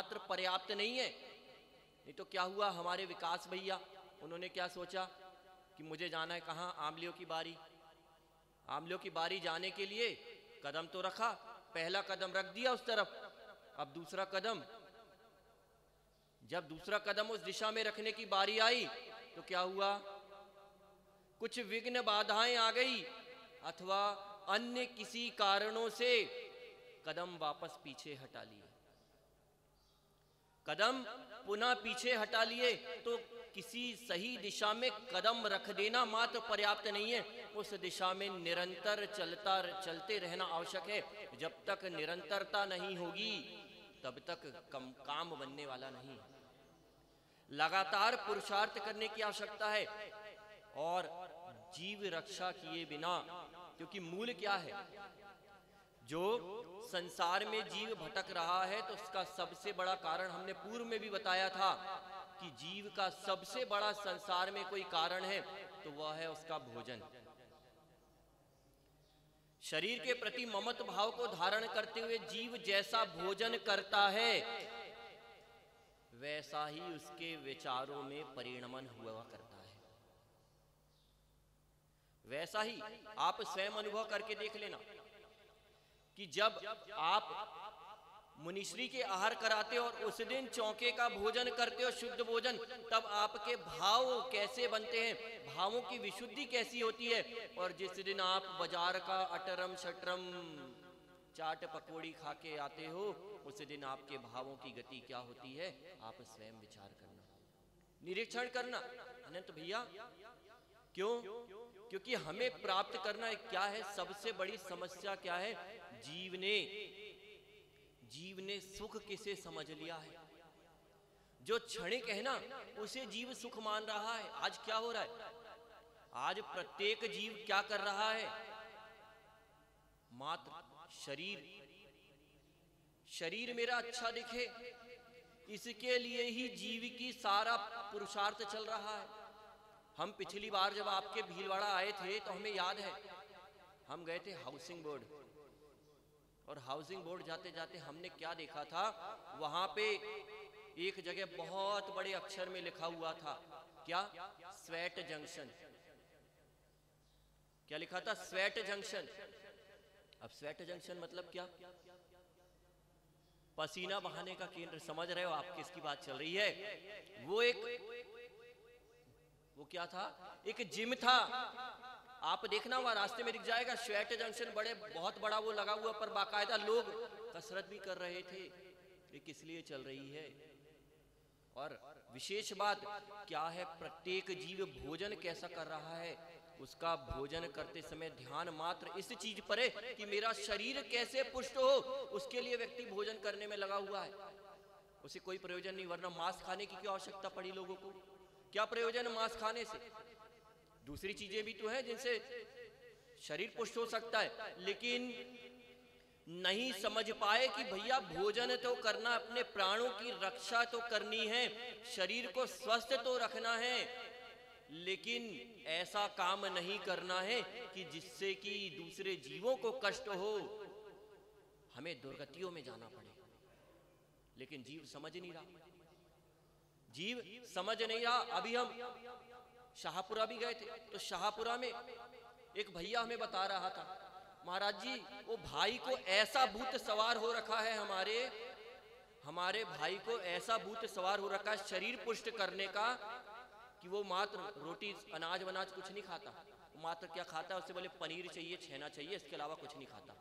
मात्र पर्याप्त नहीं है। नहीं तो क्या हुआ, हमारे विकास भैया उन्होंने क्या सोचा कि मुझे जाना है कहाँ, आमलियों की बारी। आमलियों की बारी जाने के लिए कदम तो रखा, पहला कदम रख दिया उस तरफ, अब दूसरा कदम। जब दूसरा कदम उस दिशा में रखने की बारी आई तो क्या हुआ, कुछ विघ्न बाधाएं आ गई अथवा अन्य किसी कारणों से कदम वापस पीछे हटा लिए। कदम पुनः पीछे हटा लिए तो किसी सही दिशा में कदम रख देना मात्र पर्याप्त नहीं है, उस दिशा में निरंतर चलते रहना आवश्यक है। जब तक निरंतरता नहीं होगी तब तक काम बनने वाला नहीं है। लगातार पुरुषार्थ करने की आवश्यकता है और जीव रक्षा किए बिना, क्योंकि मूल क्या है, जो संसार में जीव भटक रहा है तो उसका सबसे बड़ा कारण हमने पूर्व में भी बताया था कि जीव का सबसे बड़ा संसार में कोई कारण है तो वह है उसका भोजन। शरीर के प्रति ममत्व भाव को धारण करते हुए जीव जैसा भोजन करता है वैसा ही उसके विचारों में परिणमन हुआ करता है। वैसा ही आप स्वयं अनुभव करके देख लेना कि जब आप मुनिश्री के आहार कराते हो और उस दिन चौके का भोजन करते हो, शुद्ध भोजन, तब आपके भाव कैसे बनते हैं, भावों की विशुद्धि कैसी होती है। और जिस दिन आप बाजार का अटरम शटरम चाट पकौड़ी खा के आते हो उस दिन आपके भावों की गति क्या होती है, आप स्वयं विचार करना, निरीक्षण करना। अनंत भैया क्यों? क्योंकि हमें प्राप्त करना है क्या है, सबसे बड़ी समस्या क्या है, जीव ने सुख किसे समझ लिया है, जो क्षणिक है ना उसे जीव सुख मान रहा है। आज क्या हो रहा है, आज प्रत्येक जीव क्या कर रहा है, मात्र शरीर मेरा अच्छा दिखे इसके लिए ही जीव की सारा पुरुषार्थ चल रहा है। हम पिछली बार जब आपके भीलवाड़ा आए थे तो हमें याद है, हम गए थे हाउसिंग बोर्ड, और हाउसिंग बोर्ड जाते जाते हमने क्या देखा था, वहां पे एक जगह बहुत बड़े अक्षर में लिखा हुआ था, क्या, स्वेट जंक्शन। क्या लिखा था, स्वेट जंक्शन। अब स्वेट जंक्शन मतलब क्या, पसीना बहाने का केंद्र। समझ रहे हो आप किसकी बात चल रही है, वो क्या था, एक जिम था। आप देखना वहां रास्ते में दिख जाएगा स्वेट जंक्शन, बहुत बड़ा वो लगा हुआ, पर बाकायदा लोग कसरत भी कर रहे थे। ये किस लिए चल रही है, और विशेष बात क्या है, प्रत्येक जीव भोजन कैसा कर रहा है, उसका भोजन करते समय ध्यान मात्र इस चीज पर है कि मेरा शरीर कैसे पुष्ट हो, उसके लिए व्यक्ति भोजन करने में लगा हुआ है। उसे कोई प्रयोजन नहीं, वरना मांस खाने की क्या आवश्यकता पड़ी लोगों को, क्या प्रयोजन मांस खाने से, दूसरी चीजें भी तो हैं जिनसे शरीर पुष्ट हो सकता है। लेकिन नहीं समझ पाए कि भैया भोजन तो करना, अपने प्राणों की रक्षा तो करनी है, शरीर को स्वस्थ तो रखना है, लेकिन ऐसा काम नहीं करना है कि जिससे कि दूसरे जीवों को कष्ट हो, हमें दुर्गतियों में जाना पड़े। लेकिन जीव समझ नहीं रहा, जीव समझ नहीं रहा। अभी हम शाहपुरा भी गए थे, तो शाहपुरा में एक भैया हमें बता रहा था, महाराज जी वो भाई को ऐसा भूत सवार हो रखा है, हमारे भाई को ऐसा भूत सवार हो रखा है शरीर पुष्ट करने का, कि वो मात्र रोटी अनाज वनाज कुछ नहीं खाता। वो मात्र क्या खाता है, उससे बोले पनीर चाहिए, छेना चाहिए, इसके अलावा कुछ नहीं खाता,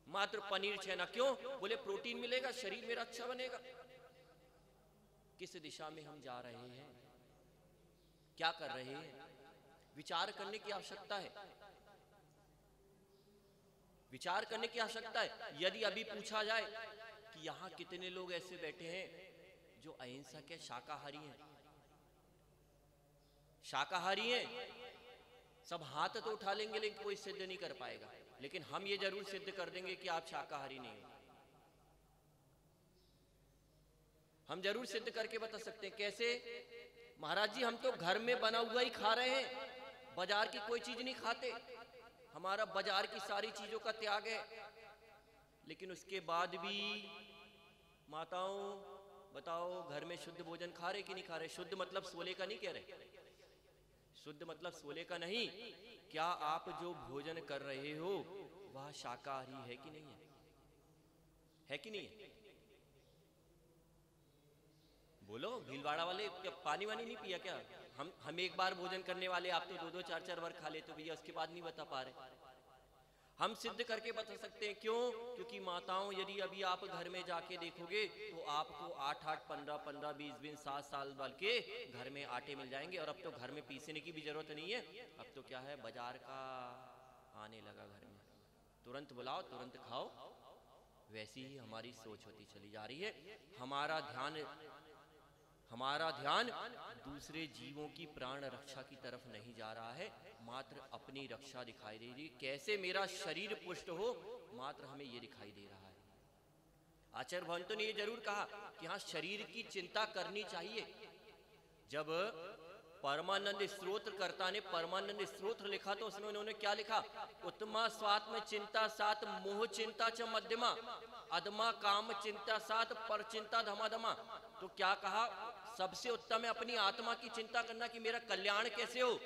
मात्र पनीर छेना। क्यों? बोले प्रोटीन मिलेगा, शरीर मेरा अच्छा बनेगा। किस दिशा में हम जा रहे हैं, क्या कर रहे हैं, विचार करने की आवश्यकता है, विचार करने की आवश्यकता है। यदि अभी पूछा जाए कि यहां कितने लोग ऐसे बैठे हैं जो अहिंसक है, शाकाहारी हैं, शाकाहारी हैं, सब हाथ तो उठा लेंगे लेकिन कोई सिद्ध नहीं कर पाएगा। लेकिन हम ये जरूर सिद्ध कर देंगे कि आप शाकाहारी नहीं हो, हम जरूर सिद्ध करके बता सकते हैं। कैसे? महाराज जी हम तो घर में बना हुआ ही खा रहे हैं, बाजार की कोई चीज नहीं खाते, हमारा बाजार की सारी चीजों का त्याग है। लेकिन उसके बाद भी माताओं बताओ, घर में शुद्ध भोजन खा रहे कि नहीं खा रहे? शुद्ध मतलब सोले का नहीं कह रहे, शुद्ध मतलब सोले का नहीं। क्या आप जो भोजन कर रहे हो वह शाकाहारी है कि नहीं है कि नहीं है? बोलो, भीलवाड़ा वाले क्या पानी वानी नहीं पिया क्या? हम एक बार भोजन करने वाले, आप तो 2-2 4-4 बार खा लेते हो भैया, उसके बाद नहीं बता पा रहे। हम सिद्ध करके बता सकते हैं। क्यों? क्योंकि माताओं, यदि अभी आप घर में जाके देखोगे तो आपको 8-8, 15-15, 20-20, 7 साल वाल के घर में आटे मिल जाएंगे। और अब तो घर में पीसने की भी जरूरत नहीं है, अब तो क्या है, बाजार का आने लगा घर में, तुरंत बुलाओ तुरंत खाओ। वैसी ही हमारी सोच होती चली जा रही है। हमारा ध्यान दूसरे जीवों की प्राण रक्षा की तरफ नहीं जा रहा है, मात्र अपनी रक्षा दिखाई दे रही है। कैसे मेरा शरीर पुष्ट हो, मात्र हमें यह दिखाई दे रहा है। आचार्य भगवंतों ने यह जरूर कहा कि हाँ, शरीर की चिंता करनी चाहिए। जब परमानंद स्तोत्र कर्ता ने परमानंद स्तोत्र लिखा तो उसमें उन्होंने क्या लिखा? उत्तमा स्वात्म चिंता सात मोह चिंता च मध्यमा, अधमा काम चिंता सात पर चिंता धमाधमा। तो क्या कहा? सबसे उत्तम है अपनी आत्मा की चिंता करना कि मेरा कल्याण कैसे हो।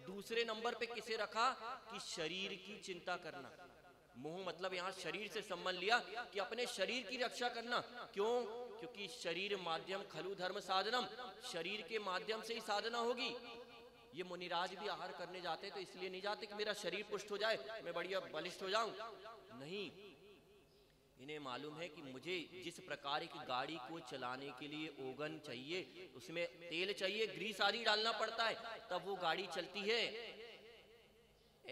दूसरे नंबर पे किसे रखा? कि शरीर की चिंता करना। मोह मतलब यहाँ शरीर से संबंध लिया कि अपने शरीर की रक्षा करना। क्यों? क्योंकि शरीर माध्यम खलु धर्म साधनम, शरीर के माध्यम से ही साधना होगी। ये मुनिराज भी आहार करने जाते तो इसलिए नहीं जाते कि मेरा शरीर पुष्ट हो जाए, मैं बढ़िया बलिष्ठ हो जाऊं, नहीं। इन्हें मालूम है कि मुझे जिस प्रकार की गाड़ी को चलाने के लिए ओगन चाहिए, उसमें तेल चाहिए, ग्रीस आदि डालना पड़ता है, तब वो गाड़ी चलती है।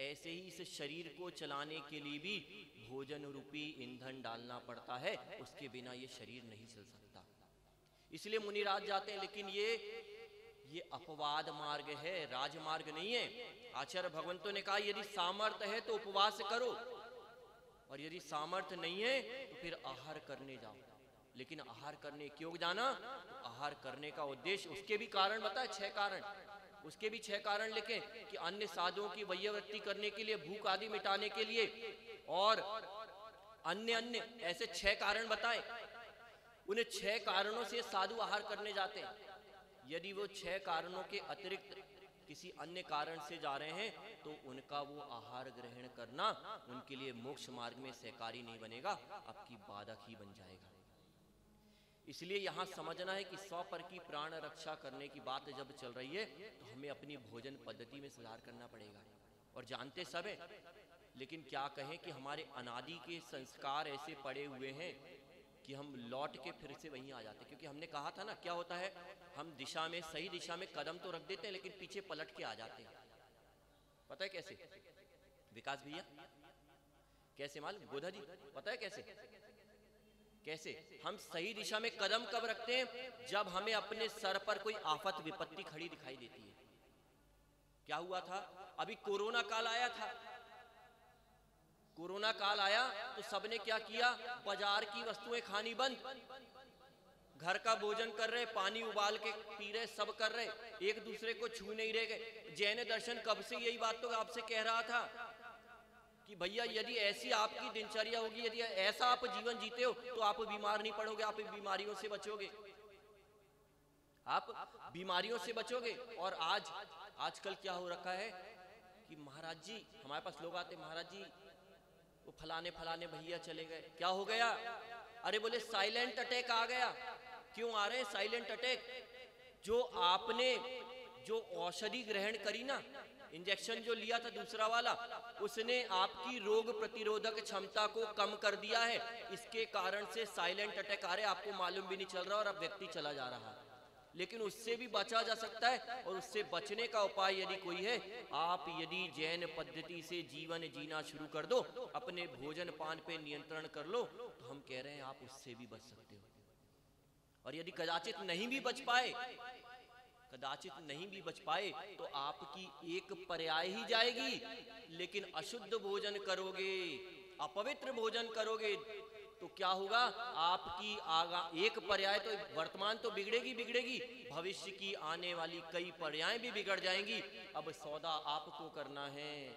ऐसे ही इस शरीर को चलाने के लिए भी भोजन रूपी ईंधन डालना पड़ता है, उसके बिना ये शरीर नहीं चल सकता। इसलिए मुनिराज जाते हैं। लेकिन ये अपवाद मार्ग है, राजमार्ग नहीं है। आचार्य भगवंतों ने कहा यदि सामर्थ्य है तो उपवास करो, और यदि सामर्थ्य नहीं है तो फिर आहार करने जाओ। लेकिन आहार करने क्यों जाना? तो आहार करने का उद्देश्य, उसके भी कारण बताए, 6 कारण, उसके भी 6 कारण लिखे कि अन्य साधुओं की वैयवृत्ति करने के लिए, भूख आदि मिटाने के लिए, और अन्य ऐसे 6 कारण बताए। उन 6 कारणों से साधु आहार करने जाते हैं। यदि वो 6 कारणों के अतिरिक्त किसी अन्य कारण से जा रहे हैं तो उनका वो आहार ग्रहण करना उनके लिए मोक्ष मार्ग में सहकारी नहीं बनेगा, आपकी बाधक ही बन जाएगा। इसलिए यहाँ समझना है कि 100 पर की प्राण रक्षा करने की बात जब चल रही है तो हमें अपनी भोजन पद्धति में सुधार करना पड़ेगा। और जानते सब हैं, लेकिन क्या कहें कि हमारे अनादि के संस्कार ऐसे पड़े हुए हैं कि हम लौट के फिर से वहीं आ जाते। क्योंकि हमने कहा था ना, क्या होता है, हम दिशा में, सही दिशा में कदम तो रख देते हैं लेकिन पीछे पलट के आ जाते हैं। पता है कैसे? विकास भैया कैसे मालूम? गोधा जी पता है कैसे? हम सही दिशा में कदम कब रखते हैं? जब हमें अपने सर पर कोई आफत विपत्ति खड़ी दिखाई देती है। क्या हुआ था? अभी कोरोना काल आया था। कोरोना काल आया तो सबने क्या किया? बाजार की वस्तुएं खानी बंद, घर का भोजन कर रहे, पानी उबाल के पी रहे, सब कर रहे, एक दूसरे को छू नहीं रह गए। जैन दर्शन कब से यही बात तो आपसे कह रहा था कि भैया यदि ऐसी आपकी दिनचर्या होगी, यदि ऐसा आप जीवन जीते हो तो आप बीमार नहीं पड़ोगे, आप बीमारियों से बचोगे, आप बीमारियों से बचोगे। और आजकल क्या हो रखा है कि महाराज जी, हमारे पास लोग आते, महाराज जी वो फलाने भैया चले गए, क्या हो गया? अरे बोले साइलेंट अटैक आ गया। क्यों आ रहे हैं साइलेंट अटैक? जो आपने जो औषधि ग्रहण करी ना, इंजेक्शन जो लिया था दूसरा वाला, उसने आपकी रोग प्रतिरोधक क्षमता को कम कर दिया है। इसके कारण से साइलेंट अटैक आ रहे, आपको मालूम भी नहीं चल रहा और अब व्यक्ति चला जा रहा है। लेकिन उससे भी बचा जा सकता है, और उससे बचने का उपाय यदि कोई है, आप यदि जैन पद्धति से जीवन जीना शुरू कर दो, अपने भोजन पान पे नियंत्रण कर लो, तो हम कह रहे हैं आप उससे भी बच सकते हो। और यदि कदाचित नहीं भी बच पाए तो आपकी एक पर्याय ही जाएगी। लेकिन अशुद्ध भोजन करोगे, अपवित्र भोजन करोगे तो क्या होगा? आपकी एक पर्याय तो वर्तमान तो बिगड़ेगी, भविष्य की आने वाली कई पर्याय भी बिगड़ जाएंगी। अब सौदा आपको करना है,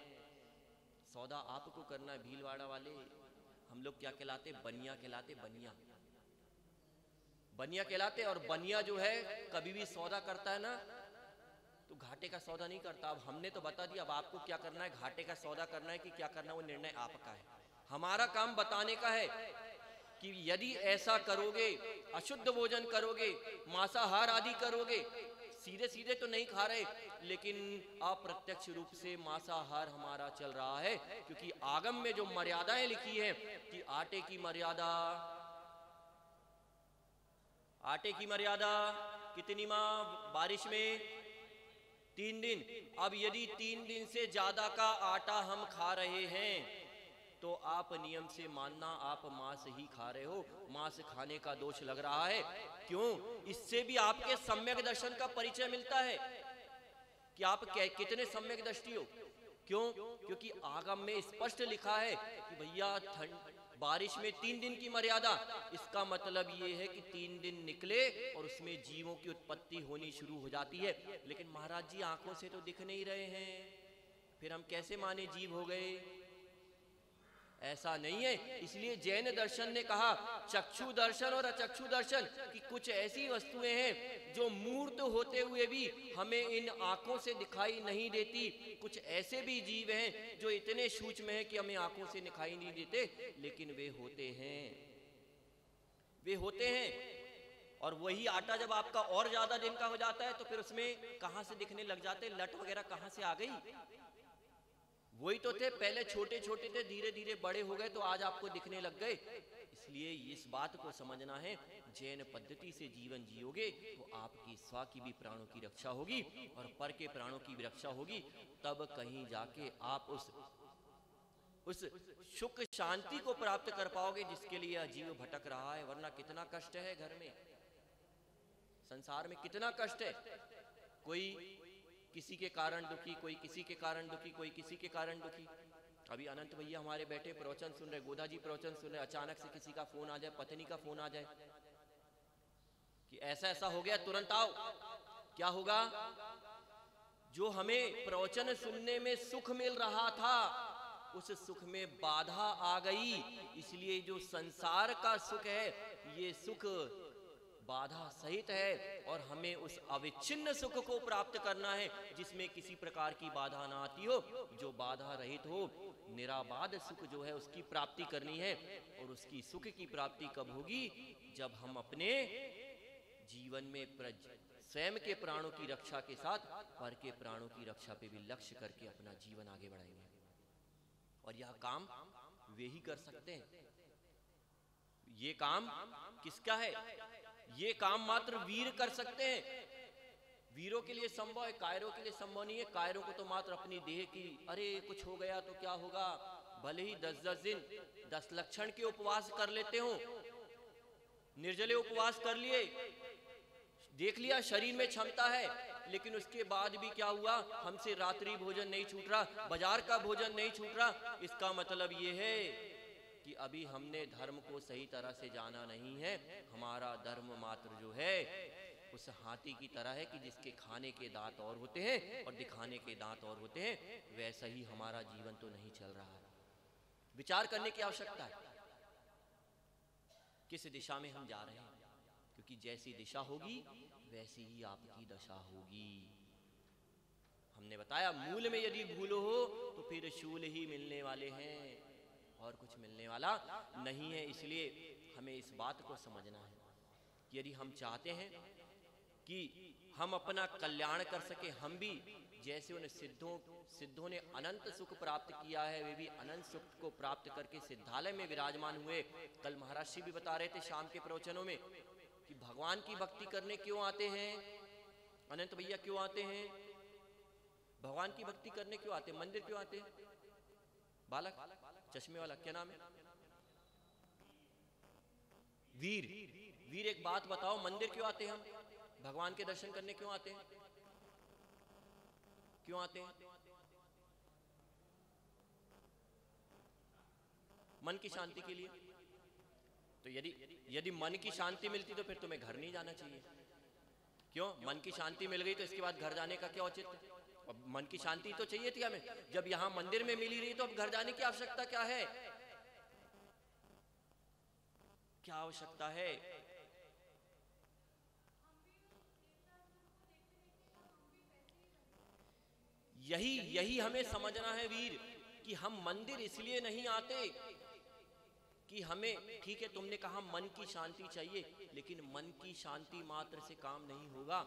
भीलवाड़ा वाले हम लोग क्या कहलाते? बनिया कहलाते, बनिया। बनिया कहलाते। और बनिया जो है कभी भी सौदा करता है ना तो घाटे का सौदा नहीं करता। अब हमने तो बता दिया, अब आपको क्या करना है, घाटे का सौदा करना है कि क्या करना है, वो निर्णय आपका है। हमारा काम बताने का है कि यदि ऐसा करोगे, अशुद्ध भोजन करोगे, मांसाहार आदि करोगे, सीधे सीधे तो नहीं खा रहे लेकिन अप्रत्यक्ष रूप से मांसाहार हमारा चल रहा है, क्योंकि आगम में जो मर्यादाएं लिखी है कि आटे की मर्यादा कितनी माह, बारिश में 3 दिन। अब यदि 3 दिन से ज्यादा का आटा हम खा रहे हैं तो आप नियम से मानना आप मांस ही खा रहे हो, मांस खाने का दोष लग रहा है। क्यों? इससे भी आपके सम्यक दर्शन का परिचय मिलता है कि आप कितने सम्यक दृष्टि हो। क्यों? क्योंकि आगम में स्पष्ट लिखा है कि भैया बारिश में 3 दिन की मर्यादा। इसका मतलब ये है कि 3 दिन निकले और उसमें जीवों की उत्पत्ति होनी शुरू हो जाती है। लेकिन महाराज जी आंखों से तो दिख नहीं रहे हैं, फिर हम कैसे माने जीव हो गए? ऐसा नहीं है। इसलिए जैन दर्शन ने कहा चक्षु दर्शन और अचक्षु दर्शन की कुछ ऐसी वस्तुएं हैं जो मूर्त होते हुए भी हमें इन आंखों से दिखाई नहीं देती। कुछ ऐसे भी जीव हैं जो इतने सूक्ष्म हैं कि हमें आंखों से दिखाई नहीं देते, लेकिन वे होते हैं। और वही आटा जब आपका और ज्यादा दिन का हो जाता है तो फिर उसमें कहां से दिखने लग जाते हैं, लट वगैरह कहां से आ गई? वही तो थे, पहले छोटे छोटे थे, धीरे धीरे बड़े हो गए तो आज आपको दिखने लग गए। इसलिए इस बात को समझना है, जैन पद्धति से जीवन जियोगे तो आपकी स्व की भी प्राणों की रक्षा होगी और पर के प्राणों की भी रक्षा होगी। तब कहीं जाके आप उस सुख शांति को प्राप्त कर पाओगे जिसके लिए जीव भटक रहा है। वरना कितना कष्ट है घर में, संसार में कितना कष्ट है। कोई किसी के कारण दुखी, कोई किसी के कारण दुखी, कोई किसी के कारण दुखी। अभी अनंत भैया हमारे बैठे प्रवचन सुन रहे, गोदा जी प्रवचन सुन रहे, अचानक से किसी का फोन आ जाए, पत्नी का फोन आ जाए कि ऐसा ऐसा हो गया, तुरंत आओ। क्या होगा? जो हमें प्रवचन सुनने में सुख मिल रहा था उस सुख में बाधा आ गई। इसलिए जो संसार का सुख है ये सुख बाधा सहित है और हमें उस अविच्छिन्न सुख को प्राप्त करना है जिसमें किसी प्रकार की बाधा ना आती हो, जो बाधा रहित हो। निराबाध सुख जो है उसकी प्राप्ति करनी है। और उसकी सुख की प्राप्ति कब होगी? जब हम अपने जीवन में स्वयं के प्राणों की रक्षा के साथ पर के प्राणों की रक्षा पे भी लक्ष्य करके अपना जीवन आगे बढ़ाएंगे। और यह काम वे ही कर सकते हैं। ये काम किसका है? ये काम मात्र वीर कर सकते हैं। वीरों के लिए संभव है, कायरों के लिए संभव नहीं है। कायरों को तो मात्र अपनी देह की, अरे कुछ हो गया तो क्या होगा, भले ही 10-10 दिन 10 लक्षण के उपवास कर लेते हो, निर्जले उपवास कर लिए, देख लिया शरीर में क्षमता है, लेकिन उसके बाद भी क्या हुआ? हमसे रात्रि भोजन नहीं छूट रहा, बाजार का भोजन नहीं छूट रहा। इसका मतलब ये है कि अभी हमने धर्म को सही तरह से जाना नहीं है। हमारा धर्म मात्र जो है उस हाथी की तरह है कि जिसके खाने के दांत और होते हैं और दिखाने के दांत और होते हैं। वैसा ही हमारा जीवन तो नहीं चल रहा है। विचार करने की आवश्यकता है किस दिशा में हम जा रहे हैं, क्योंकि जैसी दिशा होगी वैसी ही आपकी दशा होगी। हमने बताया मूल में यदि भूल हो तो फिर शूल ही मिलने वाले हैं और कुछ मिलने वाला नहीं है। इसलिए हमें इस बात को समझना है कि यदि हम चाहते हैं कि हम अपना कल्याण कर सके, हम भी जैसे उन सिद्धों ने अनंत सुख प्राप्त किया है, वे भी अनंत सुख को प्राप्त करके सिद्धालय में विराजमान हुए। कल महाराज जी भी बता रहे थे शाम के प्रवचनों में कि भगवान की भक्ति करने क्यों आते हैं अनंत भैया, क्यों आते हैं भगवान की भक्ति करने, क्यों आते हैं मंदिर, क्यों आते हैं? बालक चश्मे वाला, क्या नाम है? वीर। वीर एक बात बताओ, मंदिर क्यों आते हैं हम? भगवान के दर्शन करने क्यों आते हैं? क्यों आते हैं? मन की शांति के लिए। तो यदि मन की शांति मिलती तो फिर तुम्हें घर नहीं जाना चाहिए। क्यों? मन की शांति मिल गई तो इसके बाद घर जाने का क्या औचित्य? अब मन की शांति तो चाहिए थी हमें, जब यहां मंदिर में मिली रही तो अब घर जाने की आवश्यकता क्या है? क्या आवश्यकता है? यही यही हमें समझना है वीर, कि हम मंदिर इसलिए नहीं आते कि हमें, ठीक है तुमने कहा मन की शांति चाहिए, लेकिन मन की शांति मात्र से काम नहीं होगा,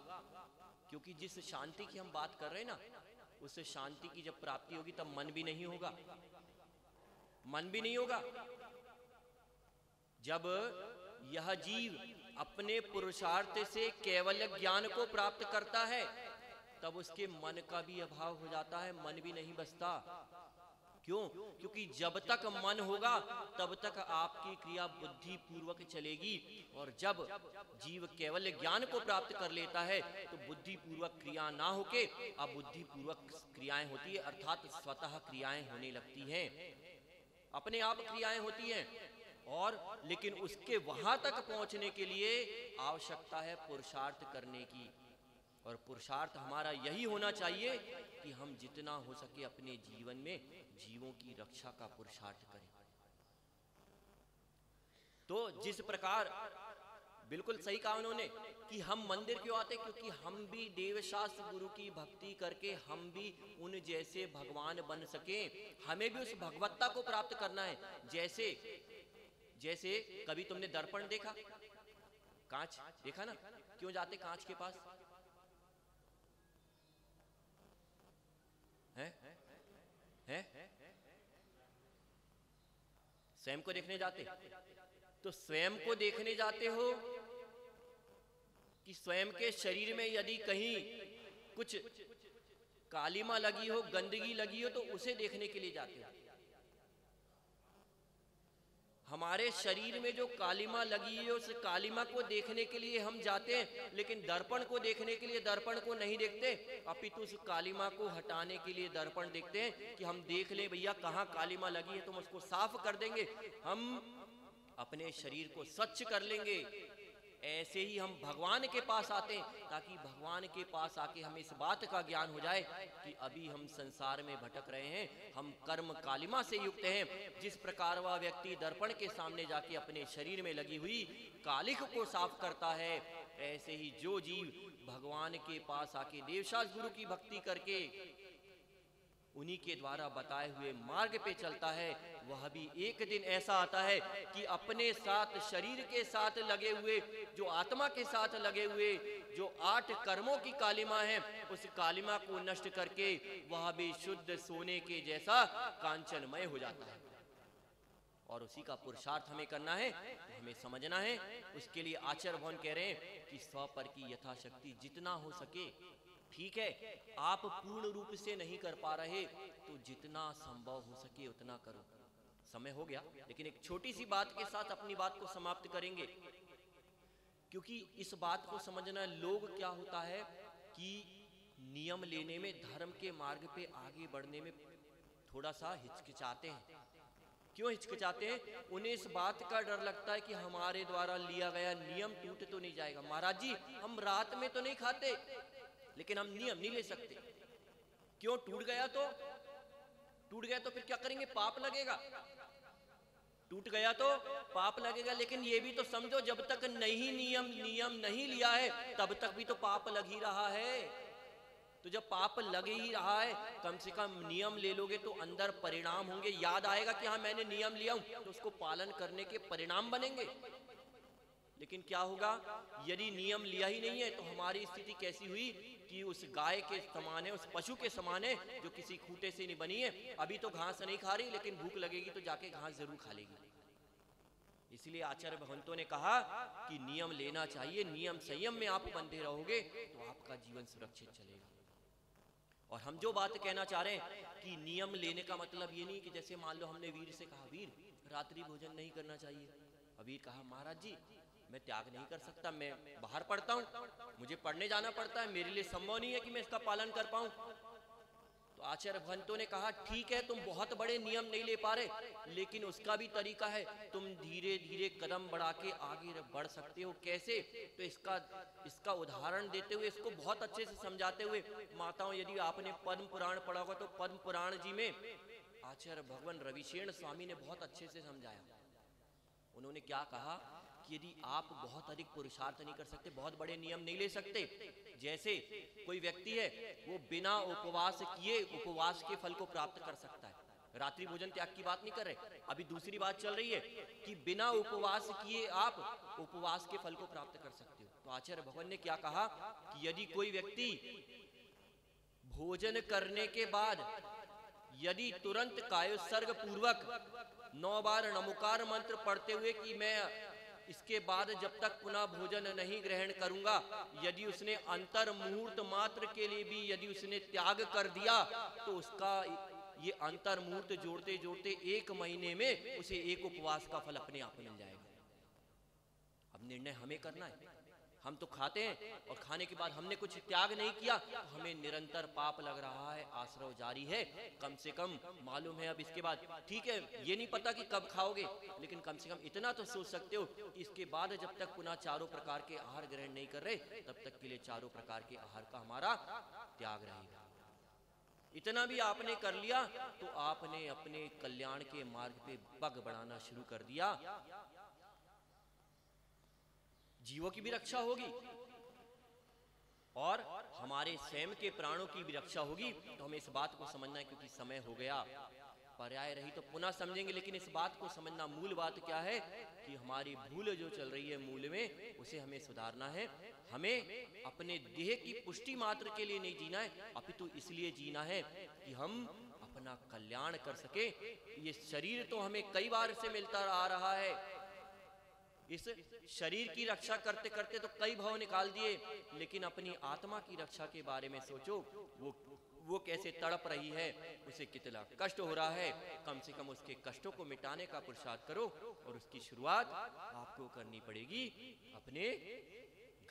क्योंकि जिस शांति की हम बात कर रहे हैं ना, उस शांति की जब प्राप्ति होगी तब मन भी नहीं होगा। मन भी नहीं होगा। जब यह जीव अपने पुरुषार्थ से केवल ज्ञान को प्राप्त करता है, तब उसके मन का भी अभाव हो जाता है, मन भी नहीं बचता। क्यों? क्योंकि जब तक मन होगा तब तक आपकी क्रिया बुद्धि पूर्वक चलेगी, और जब जीव केवल ज्ञान को प्राप्त कर लेता है तो बुद्धि पूर्वक क्रिया ना होके अब बुद्धि पूर्वक क्रियाएं होती है, अर्थात स्वतः क्रियाएं होने लगती हैं, अपने आप क्रियाएं होती हैं। और लेकिन उसके वहां तक पहुंचने के लिए आवश्यकता है पुरुषार्थ करने की, और पुरुषार्थ हमारा यही होना चाहिए कि हम जितना हो सके अपने जीवन में जीवों की रक्षा का पुरुषार्थ करें। तो जिस प्रकार बिल्कुल सही कहा उन्होंने कि हम मंदिर क्यों आते, क्योंकि हम भी देवशास्त्र गुरु की भक्ति करके हम भी उन जैसे भगवान बन सके, हमें भी उस भगवत्ता को प्राप्त करना है। जैसे जैसे कभी तुमने दर्पण देखा, कांच देखा ना, क्यों जाते कांच के पास? है स्वयं को देखने जाते, तो स्वयं को देखने जाते हो कि स्वयं के शरीर में यदि कहीं कुछ कालिमा लगी हो, गंदगी लगी हो, तो उसे देखने के लिए जाते हो। हमारे शरीर में जो कालिमा लगी है उस कालिमा को देखने के लिए हम जाते हैं, लेकिन दर्पण को देखने के लिए दर्पण को नहीं देखते, अपितु उस कालिमा को हटाने के लिए दर्पण देखते हैं कि हम देख ले भैया कहाँ कालिमा लगी है, तुम उसको साफ कर देंगे, हम अपने शरीर को स्वच्छ कर लेंगे। ऐसे ही हम भगवान के पास आते हैं ताकि भगवान के पास आके हमें इस बात का ज्ञान हो जाए कि अभी हम संसार में भटक रहे हैं, हम कर्म कालिमा से युक्त हैं। जिस प्रकार वह व्यक्ति दर्पण के सामने जाके अपने शरीर में लगी हुई कालिख को साफ करता है, ऐसे ही जो जीव भगवान के पास आके देवशास्त्र गुरु की भक्ति करके उन्हीं के द्वारा बताए हुए मार्ग पे चलता है, वह भी एक दिन ऐसा आता है कि अपने साथ शरीर के साथ लगे हुए, जो आत्मा के साथ लगे हुए जो 8 कर्मों की कालिमा है, उस कालिमा को नष्ट करके वह भी शुद्ध सोने के जैसा कांचनमय हो जाता है। और उसी का पुरुषार्थ हमें करना है, तो हमें समझना है। उसके लिए आचार्य भगवान कह रहे हैं कि स्व पर की यथाशक्ति जितना हो सके, ठीक है आप पूर्ण रूप से नहीं कर पा रहे तो जितना संभव हो सके उतना करो। समय हो गया, लेकिन एक छोटी सी बात के साथ अपनी बात को समाप्त करेंगे, क्योंकि इस बात को समझना, लोग क्या होता है कि नियम लेने में, धर्म के मार्ग पे आगे बढ़ने में थोड़ा सा हिचकिचाते हैं। क्यों हिचकिचाते हैं? उन्हें इस बात का डर लगता है कि हमारे द्वारा लिया गया नियम टूट तो नहीं जाएगा। महाराज जी हम रात में तो नहीं खाते, लेकिन हम नियम नहीं ले सकते। क्यों? टूट गया तो फिर क्या करेंगे? पाप लगेगा। टूट गया तो पाप लगेगा, लेकिन ये भी तो समझो जब तक नियम नहीं लिया है तब तक भी तो पाप लग ही रहा है। तो जब पाप लग ही रहा है, कम से कम नियम ले लोगे तो अंदर परिणाम होंगे, याद आएगा कि हाँ मैंने नियम लिया हूं, तो उसको पालन करने के परिणाम बनेंगे। लेकिन क्या होगा यदि नियम लिया ही नहीं है, तो हमारी स्थिति कैसी हुई कि उस गाय के समान है, उस पशु के समान है जो किसी खूंटे से नहीं बनी है। अभी तो घास नहीं खा रही, लेकिन भूख लगेगी तो जाके घास जरूर खा लेगी। इसलिए आचार्य भगवंतों ने कहा कि नियम लेना चाहिए, नियम संयम में आप बंधे रहोगे तो आपका जीवन सुरक्षित चलेगा। और हम जो बात कहना चाह रहे हैं कि नियम लेने का मतलब ये नहीं कि जैसे मान लो हमने वीर से कहा वीर रात्रि भोजन नहीं करना चाहिए, वीर कहा महाराज जी मैं त्याग नहीं कर सकता, मैं बाहर पढ़ता हूँ, मुझे पढ़ने जाना पड़ता है, मेरे लिए संभव नहीं है कि मैं इसका पालन कर पाऊं। तो आचार्य भगवंतों ने कहा ठीक है तुम बहुत बड़े नियम नहीं ले पा रहे, लेकिन उसका भी तरीका है, तुम धीरे धीरे कदम बढ़ा के आगे बढ़ सकते हो। कैसे? तो इसका उदाहरण देते हुए, इसको बहुत अच्छे से समझाते हुए, माताओं यदि आपने पद्म पुराण पढ़ा होगा तो पद्म पुराण जी में आचार्य भगवान रविशेण स्वामी ने बहुत अच्छे से समझाया। उन्होंने क्या कहा कि यदि आप बहुत अधिक पुरुषार्थ नहीं कर सकते, बहुत बड़े नियम नहीं ले सकते, जैसे कोई व्यक्ति है वो बिना उपवास किए उपवास के फल को प्राप्त कर सकता है, रात्रि भोजन त्याग की बात नहीं कर रहे, अभी दूसरी बात चल रही है कि बिना उपवास किए आप उपवास के फल को प्राप्त कर सकते हो। तो आचार्य भगवान ने क्या कहा कि यदि कोई व्यक्ति भोजन करने के बाद यदि तुरंत कायोत्सर्ग पूर्वक 9 बार नमोकार मंत्र पढ़ते हुए कि मैं इसके बाद जब तक पुनः भोजन नहीं ग्रहण करूंगा, यदि उसने अंतर मुहूर्त मात्र के लिए भी यदि उसने त्याग कर दिया तो उसका ये अंतर मुहूर्त जोड़ते जोड़ते 1 महीने में उसे एक उपवास का फल अपने आप मिल जाएगा। अब निर्णय हमें करना है। हम तो खाते हैं और खाने के बाद हमने कुछ त्याग नहीं किया तो हमें निरंतर पाप लग रहा है, आश्रव जारी है। कम से कम मालूम है अब इसके बाद, ठीक है ये नहीं पता कि कब खाओगे, लेकिन कम से कम इतना तो सोच सकते हो कि इसके बाद जब तक पुनः चारों प्रकार के आहार ग्रहण नहीं कर रहे तब तक के लिए चारों प्रकार के आहार का हमारा त्याग रहेगा। इतना भी आपने कर लिया तो आपने अपने कल्याण के मार्ग पे पग बढ़ाना शुरू कर दिया। जीवों की भी रक्षा होगी और हमारे स्वयं के प्राणों की भी रक्षा होगी। तो हमें इस बात को समझना है, क्योंकि समय हो गया, पर्याय रही तो पुनः समझेंगे, लेकिन इस बात को समझना, मूल बात क्या है कि हमारी भूल जो चल रही है मूल में, उसे हमें सुधारना है। हमें अपने देह की पुष्टि मात्र के लिए नहीं जीना है, अपितु इसलिए जीना है कि हम अपना कल्याण कर सके। ये शरीर तो हमें कई बार से मिलता आ रहा है, इस शरीर की रक्षा करते करते तो कई भाव निकाल दिए, लेकिन अपनी आत्मा की रक्षा के बारे में सोचो, वो कैसे तड़प रही है, उसे कितना कष्ट हो रहा है। कम से कम उसके कष्टों को मिटाने का पुरुषार्थ करो, और उसकी शुरुआत आपको करनी पड़ेगी अपने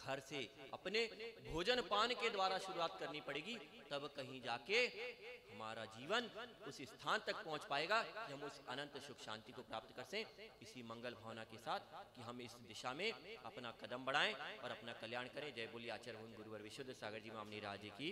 घर से, अपने भोजन पान के द्वारा शुरुआत करनी पड़ेगी। तब कहीं जाके हमारा जीवन उस स्थान तक पहुंच पाएगा कि हम उस अनंत सुख शांति को प्राप्त कर सकें। इसी मंगल भावना के साथ कि हम इस दिशा में अपना कदम बढ़ाएं और अपना कल्याण करें। जय बोलिए आचार्य भगवान गुरुवर विशुद्ध सागर जी महामनी राज की।